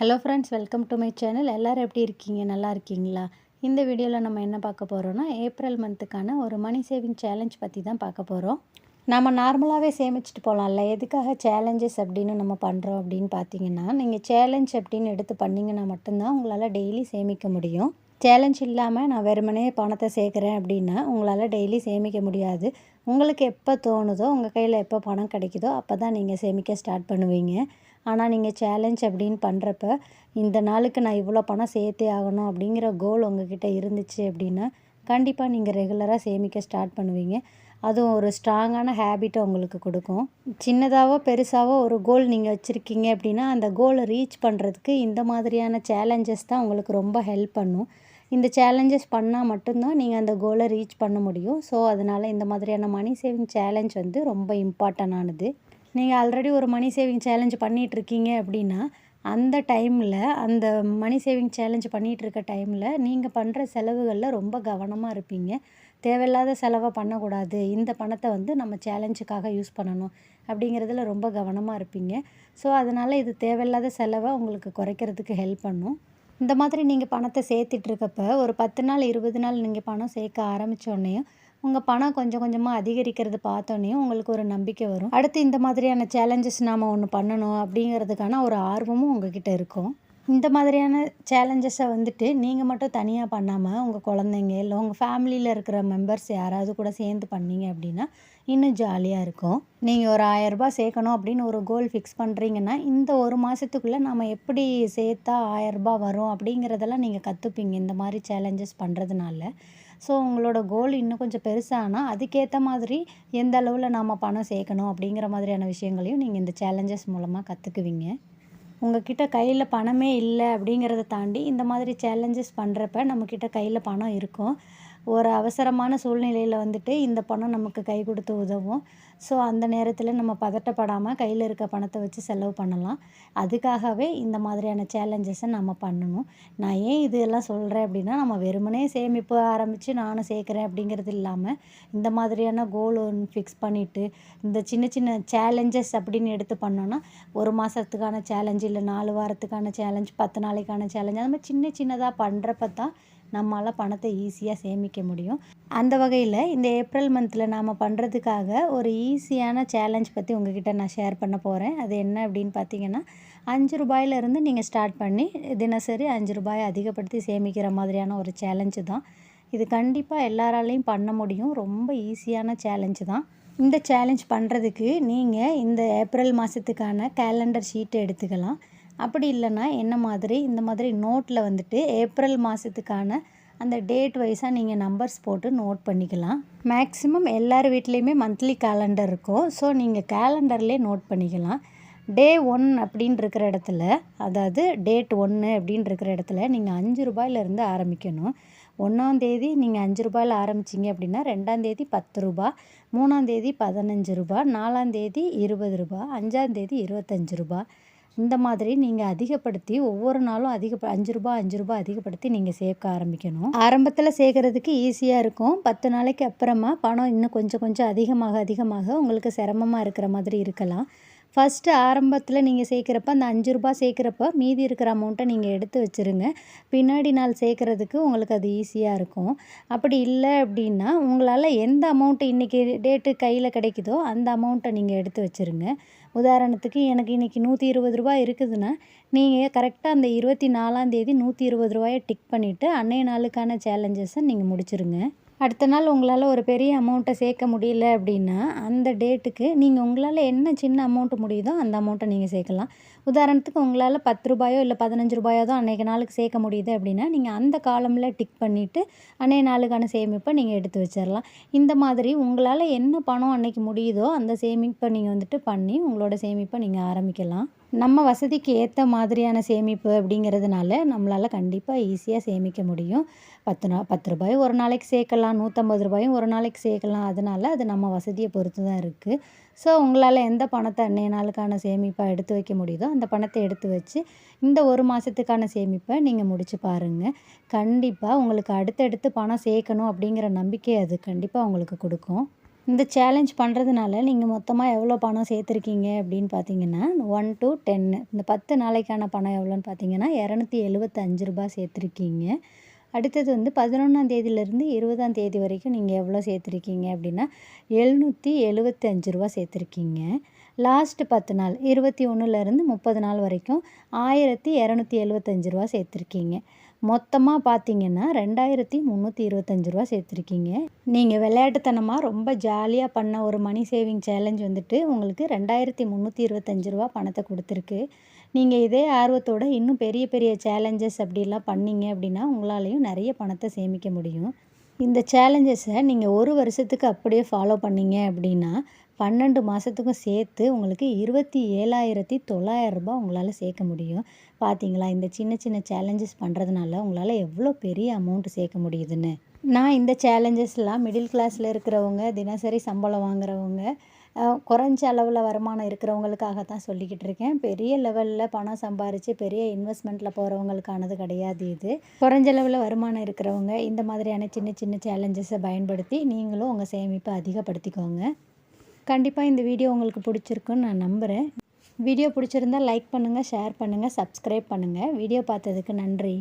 Hello friends, welcome to my channel. எல்லோரும் எப்படி இருக்கீங்க? நல்லா இருக்கீங்களா? இந்த வீடியோவில் நம்ம என்ன பார்க்க போகிறோன்னா, ஏப்ரல் மந்த்துக்கான ஒரு மணி சேவிங் சேலஞ்ச் பற்றி தான் பார்க்க போகிறோம். நம்ம நார்மலாகவே சேமிச்சுட்டு போகலாம்ல, எதுக்காக சேலஞ்சஸ் அப்படின்னு நம்ம பண்ணுறோம் அப்படின்னு பார்த்தீங்கன்னா, நீங்கள் சேலஞ்ச் அப்படின்னு எடுத்து பண்ணிங்கன்னா மட்டும்தான் உங்களால் டெய்லி சேமிக்க முடியும். சேலஞ்ச் இல்லாமல் நான் வெறுமனே பணத்தை சேர்க்குறேன் அப்படின்னா உங்களால் டெய்லி சேமிக்க முடியாது. உங்களுக்கு எப்போ தோணுதோ, உங்கள் கையில் எப்போ பணம் கிடைக்குதோ அப்போ தான் நீங்கள் சேமிக்க ஸ்டார்ட் பண்ணுவீங்க. ஆனால் நீங்கள் சேலஞ்ச் அப்படின்னு பண்ணுறப்ப, இந்த நாளுக்கு நான் இவ்வளோ பணம் சேர்த்தே ஆகணும் அப்படிங்கிற கோல் உங்ககிட்ட இருந்துச்சு அப்படின்னா, கண்டிப்பாக நீங்கள் ரெகுலராக சேமிக்க ஸ்டார்ட் பண்ணுவீங்க. அதுவும் ஒரு ஸ்ட்ராங்கான ஹேபிட்டை உங்களுக்கு கொடுக்கும். சின்னதாவோ பெருசாவோ ஒரு கோல் நீங்கள் வச்சுருக்கீங்க அப்படின்னா, அந்த கோலை ரீச் பண்ணுறதுக்கு இந்த மாதிரியான சேலஞ்சஸ் தான் உங்களுக்கு ரொம்ப ஹெல்ப் பண்ணும். இந்த சேலஞ்சஸ் பண்ணால் மட்டும்தான் நீங்கள் அந்த கோலை ரீச் பண்ண முடியும். ஸோ அதனால் இந்த மாதிரியான மணி சேவிங் சேலஞ்ச் வந்து ரொம்ப இம்பார்ட்டண்டானது. நீங்கள் ஆல்ரெடி ஒரு மணி சேவிங் சேலஞ்ச் பண்ணிகிட்ருக்கீங்க அப்படின்னா, அந்த டைமில் அந்த மணி சேவிங் சேலஞ்ச் பண்ணிகிட்ருக்க டைமில் நீங்கள் பண்ணுற செலவுகளில் ரொம்ப கவனமாக இருப்பீங்க. தேவையில்லாத செலவை பண்ணக்கூடாது, இந்த பணத்தை வந்து நம்ம சேலஞ்சுக்காக யூஸ் பண்ணணும் அப்படிங்கிறதுல ரொம்ப கவனமாக இருப்பீங்க. ஸோ அதனால் இது தேவையில்லாத செலவை உங்களுக்கு குறைக்கிறதுக்கு ஹெல்ப் பண்ணும். இந்த மாதிரி நீங்கள் பணத்தை சேர்த்துட்ருக்கப்ப ஒரு 10 நாள் 20 நாள் நீங்கள் பணம் சேர்க்க ஆரம்பித்தோடனேயும் உங்கள் பணம் கொஞ்சம் கொஞ்சமாக அதிகரிக்கிறது பார்த்தோன்னேயும் உங்களுக்கு ஒரு நம்பிக்கை வரும். அடுத்து இந்த மாதிரியான சேலஞ்சஸ் நாம் ஒன்று பண்ணணும் அப்படிங்கிறதுக்கான ஒரு ஆர்வமும் உங்ககிட்ட இருக்கும். இந்த மாதிரியான சேலஞ்சஸை வந்துட்டு நீங்கள் மட்டும் தனியாக பண்ணாமல் உங்கள் குழந்தைங்க இல்லை உங்கள் ஃபேமிலியில் இருக்கிற மெம்பர்ஸ் யாராவது கூட சேர்ந்து பண்ணீங்க அப்படின்னா இன்னும் ஜாலியாக இருக்கும். நீங்கள் ஒரு 1000 ரூபாய் சேர்க்கணும் அப்படின்னு ஒரு கோல் ஃபிக்ஸ் பண்ணுறீங்கன்னா, இந்த ஒரு மாதத்துக்குள்ளே நம்ம எப்படி சேர்த்தா 1000 ரூபாய் வரும் அப்படிங்கிறதெல்லாம் நீங்கள் கற்றுப்பீங்க இந்த மாதிரி சேலஞ்சஸ் பண்ணுறதுனால. ஸோ உங்களோட கோல் இன்னும் கொஞ்சம் பெருசானா அதுக்கேற்ற மாதிரி எந்த அளவில் நாம் பணம் சேர்க்கணும் அப்படிங்கிற மாதிரியான விஷயங்களையும் நீங்கள் இந்த சேலஞ்சஸ் மூலமாக கற்றுக்குவீங்க. உங்ககிட்ட கையில் பணமே இல்லை அப்படிங்கிறத தாண்டி இந்த மாதிரி சேலஞ்சஸ் பண்ணுறப்ப நம்மக்கிட்ட கையில் பணம் இருக்கும். ஒரு அவசரமான சூழ்நிலையில் வந்துட்டு இந்த பணம் நமக்கு கை கொடுத்து உதவும். ஸோ அந்த நேரத்தில் நம்ம பதட்டப்படாமல் கையில் இருக்க பணத்தை வச்சு செலவு பண்ணலாம். அதுக்காகவே இந்த மாதிரியான சேலஞ்சஸை நம்ம பண்ணணும். நான் ஏன் இதெல்லாம் சொல்கிறேன் அப்படின்னா, நம்ம வெறுமனே சேமிப்பு ஆரம்பித்து நானும் சேர்க்குறேன் அப்படிங்கிறது இல்லாமல், இந்த மாதிரியான கோல் ஒன்று ஃபிக்ஸ் பண்ணிவிட்டு இந்த சின்ன சின்ன சேலஞ்சஸ் அப்படின்னு எடுத்து பண்ணோன்னா, ஒரு மாதத்துக்கான சேலஞ்சு இல்லை 4 வாரத்துக்கான சேலஞ்ச் 10 நாளைக்கான சேலஞ்ச் அந்த மாதிரி சின்ன சின்னதாக பண்ணுறப்ப தான் நம்மளால் பணத்தை ஈஸியாக சேமிக்க முடியும். அந்த வகையில் இந்த ஏப்ரல் மந்தில் நாம் பண்ணுறதுக்காக ஒரு ஈஸியான சேலஞ்ச் பற்றி உங்ககிட்ட நான் ஷேர் பண்ண போகிறேன். அது என்ன அப்படின்னு பார்த்தீங்கன்னா, 5 ரூபாயிலிருந்து நீங்கள் ஸ்டார்ட் பண்ணி தினசரி 5 ரூபாயை அதிகப்படுத்தி சேமிக்கிற மாதிரியான ஒரு சேலஞ்சு தான் இது. கண்டிப்பாக எல்லாராலையும் பண்ண முடியும். ரொம்ப ஈஸியான சேலஞ்சு தான். இந்த சேலஞ்ச் பண்ணுறதுக்கு நீங்கள் இந்த ஏப்ரல் மாதத்துக்கான கேலண்டர் ஷீட்டை எடுத்துக்கலாம். அப்படி இல்லைன்னா என்ன மாதிரி இந்த மாதிரி நோட்டில் வந்துட்டு ஏப்ரல் மாதத்துக்கான அந்த டேட் வைஸாக நீங்கள் நம்பர்ஸ் போட்டு நோட் பண்ணிக்கலாம். மேக்ஸிமம் எல்லார் வீட்லேயுமே மந்த்லி கேலண்டர் இருக்கும். ஸோ நீங்கள் கேலண்டர்லேயே நோட் பண்ணிக்கலாம். டே 1 அப்படின்னு இருக்கிற இடத்துல, அதாவது டேட் 1 அப்படின்னு இருக்கிற இடத்துல நீங்கள் 5 ரூபாயிலேருந்து ஆரம்பிக்கணும். 1ஆம் தேதி நீங்கள் 5 ரூபாயில் ஆரம்பிச்சிங்க அப்படின்னா 2ஆம் தேதி 10 ரூபா, 3ஆம் தேதி 15 ரூபா, 4ஆம் தேதி 20 ரூபா, 5ஆம் தேதி 25 ரூபா. இந்த மாதிரி நீங்கள் அதிகப்படுத்தி ஒவ்வொரு நாளும் 5 ரூபா 5 ரூபா அதிகப்படுத்தி நீங்கள் சேர்க்க ஆரம்பிக்கணும். ஆரம்பத்தில் சேர்க்குறதுக்கு ஈஸியாக இருக்கும். 10 நாளைக்கு அப்புறமா பணம் இன்னும் கொஞ்சம் கொஞ்சம் அதிகமாக உங்களுக்கு சிரமமாக இருக்கிற மாதிரி இருக்கலாம். ஃபஸ்ட்டு ஆரம்பத்தில் நீங்கள் சேர்க்குறப்ப அந்த 5 ரூபா சேர்க்குறப்ப மீதி இருக்கிற அமௌண்ட்டை நீங்கள் எடுத்து வச்சுருங்க. பின்னாடி நாள் சேர்க்குறதுக்கு உங்களுக்கு அது ஈஸியாக இருக்கும். அப்படி இல்லை அப்படின்னா உங்களால் எந்த அமௌண்ட்டு இன்றைக்கி டேட்டு கையில் கிடைக்குதோ அந்த அமௌண்ட்டை நீங்கள் எடுத்து வச்சுருங்க. உதாரணத்துக்கு எனக்கு இன்றைக்கி 120 ரூபா இருக்குதுன்னா, நீங்கள் கரெக்டாக அந்த 24ஆம் தேதி 120 ரூபாயை டிக் பண்ணிவிட்டு அன்றைய நாளுக்கான சேலஞ்சஸை நீங்கள் முடிச்சுருங்க. அடுத்த நாள் உங்களால் ஒரு பெரிய அமௌண்ட்டை சேர்க்க முடியல அப்படின்னா, அந்த டேட்டுக்கு நீங்கள் உங்களால் என்ன சின்ன அமௌண்ட்டு முடியுதோ அந்த அமௌண்ட்டை நீங்கள் சேர்க்கலாம். உதாரணத்துக்கு உங்களால் 10 ரூபாயோ இல்லை 15 ரூபாயோ தான் அன்றைக்கு நாளுக்கு சேர்க்க முடியுது அப்படின்னா, நீங்கள் அந்த காலமில் டிக் பண்ணிவிட்டு அன்றைய நாளுக்கான சேமிப்பை நீங்கள் எடுத்து வச்சிடலாம். இந்த மாதிரி உங்களால் என்ன பணம் அன்றைக்கி முடியுதோ அந்த சேமிப்பை நீங்கள் வந்துட்டு பண்ணி உங்களோட சேமிப்பை நீங்கள் ஆரம்பிக்கலாம். நம்ம வசதிக்கு ஏற்ற மாதிரியான சேமிப்பு அப்படிங்கிறதுனால நம்மளால் கண்டிப்பாக ஈஸியாக சேமிக்க முடியும். 10 ரூபாய் ஒரு நாளைக்கு சேர்க்கலாம், 150 ரூபாயும் ஒரு நாளைக்கு சேர்க்கலாம். அதனால் அது நம்ம வசதியை பொறுத்து தான் இருக்குது. ஸோ உங்களால் எந்த பணத்தை அன்றைய நாளுக்கான சேமிப்பாக எடுத்து வைக்க முடியுதோ அந்த பணத்தை எடுத்து வச்சு இந்த ஒரு மாதத்துக்கான சேமிப்பை நீங்கள் முடிச்சு பாருங்கள். கண்டிப்பாக உங்களுக்கு அடுத்தடுத்து பணம் சேர்க்கணும் அப்படிங்கிற நம்பிக்கை அது கண்டிப்பாக உங்களுக்கு கொடுக்கும். இந்த சேலஞ்ச் பண்ணுறதுனால நீங்கள் மொத்தமாக எவ்வளோ பணம் சேர்த்துருக்கீங்க அப்படின்னு பார்த்தீங்கன்னா 1 to 10 இந்த 10 நாளைக்கான பணம் எவ்வளோன்னு பார்த்தீங்கன்னா ரூ. 275 சேர்த்துருக்கீங்க. அடுத்தது வந்து 11ஆம் தேதியிலேருந்து 20ஆம் தேதி வரைக்கும் நீங்கள் எவ்வளோ சேர்த்துருக்கீங்க அப்படின்னா ரூ. 775 சேர்த்துருக்கீங்க. லாஸ்ட்டு 10 நாள் 21லேருந்து 30 நாள் வரைக்கும் ரூ. 1275 சேர்த்துருக்கீங்க. மொத்தமாக பார்த்தீங்கன்னா ரூ. 2325 சேர்த்துருக்கீங்க. நீங்கள் விளையாட்டுத்தனமாக ரொம்ப ஜாலியாக பண்ண ஒரு மணி சேவிங் சேலஞ்ச் வந்துட்டு உங்களுக்கு ரூ. 2325 பணத்தை கொடுத்துருக்கு. நீங்கள் இதே ஆர்வத்தோட இன்னும் பெரிய பெரிய சேலஞ்சஸ் அப்படிலாம் பண்ணீங்க அப்படின்னா உங்களாலையும் நிறைய பணத்தை சேமிக்க முடியும். இந்த சேலஞ்சஸை நீங்கள் ஒரு வருஷத்துக்கு அப்படியே ஃபாலோ பண்ணீங்க அப்படின்னா 12 மாதத்துக்கும் சேர்த்து உங்களுக்கு ரூ. 27,900 உங்களால் சேர்க்க முடியும். பார்த்தீங்களா, இந்த சின்ன சின்ன சேலஞ்சஸ் பண்ணுறதுனால உங்களால் எவ்வளோ பெரிய அமௌண்ட் சேர்க்க முடியுதுன்னு. நான் இந்த சேலஞ்சஸ்லாம் மிடில் கிளாஸில் இருக்கிறவங்க, தினசரி சம்பளம் வாங்குறவங்க, குறைஞ்ச அளவில் வருமானம் இருக்கிறவங்களுக்காக தான் சொல்லிக்கிட்டு இருக்கேன். பெரிய லெவலில் பணம் சம்பாரித்து பெரிய இன்வெஸ்ட்மெண்ட்டில் போகிறவங்களுக்கானது கிடையாது இது. குறைஞ்ச அளவில் வருமானம் இருக்கிறவங்க இந்த மாதிரியான சின்ன சின்ன சேலஞ்சஸை பயன்படுத்தி நீங்களும் உங்கள் சேமிப்பை அதிகப்படுத்திக்கோங்க. கண்டிப்பாக இந்த வீடியோ உங்களுக்கு பிடிச்சிருக்குன்னு நான் நம்புகிறேன். வீடியோ பிடிச்சிருந்தால் லைக் பண்ணுங்கள், ஷேர் பண்ணுங்கள், சப்ஸ்கிரைப் பண்ணுங்கள். வீடியோ பார்த்ததுக்கு நன்றி.